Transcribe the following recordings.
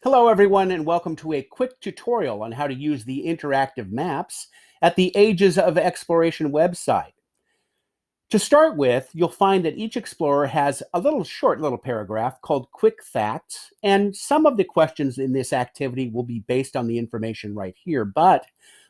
Hello everyone and welcome to a quick tutorial on how to use the interactive maps at the Ages of Exploration website. To start with, you'll find that each explorer has a short little paragraph called Quick Facts, and some of the questions in this activity will be based on the information right here, but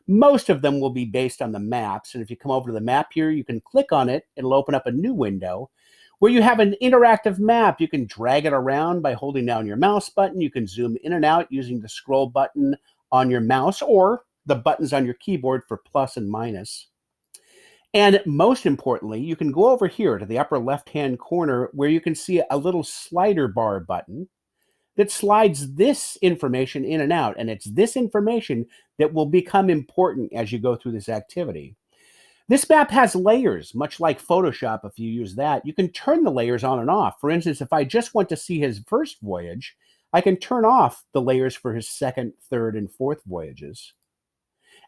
most of them will be based on the maps. And if you come over to the map here, you can click on it, it'll open up a new window where you have an interactive map. You can drag it around by holding down your mouse button. You can zoom in and out using the scroll button on your mouse or the buttons on your keyboard for plus and minus. And most importantly, you can go over here to the upper left-hand corner where you can see a little slider bar button that slides this information in and out. And it's this information that will become important as you go through this activity. This map has layers, much like Photoshop. If you use that, you can turn the layers on and off. For instance, if I just want to see his first voyage, I can turn off the layers for his second, third, and fourth voyages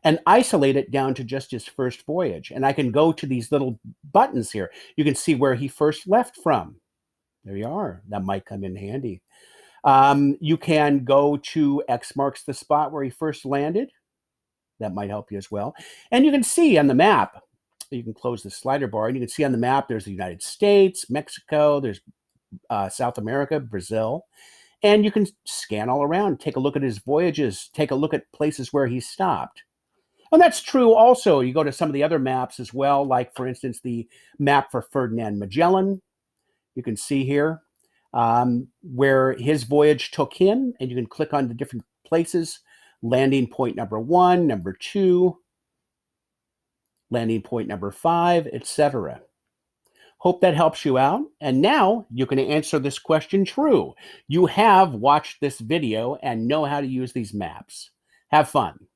and isolate it down to just his first voyage. And I can go to these little buttons here. You can see where he first left from. There you are. That might come in handy. You can go to X marks the spot where he first landed. That might help you as well. And you can see on the map, you can close the slider bar, and you can see on the map there's the United States, Mexico, there's South America, Brazil. And you can scan all around, take a look at his voyages, take a look at places where he stopped. And that's true also. You go to some of the other maps as well, like, for instance, the map for Ferdinand Magellan. You can see here where his voyage took him, and you can click on the different places. Landing point number 1, number 2, landing point number 5, etc. Hope that helps you out. And now you can answer this question true. You have watched this video and know how to use these maps. Have fun.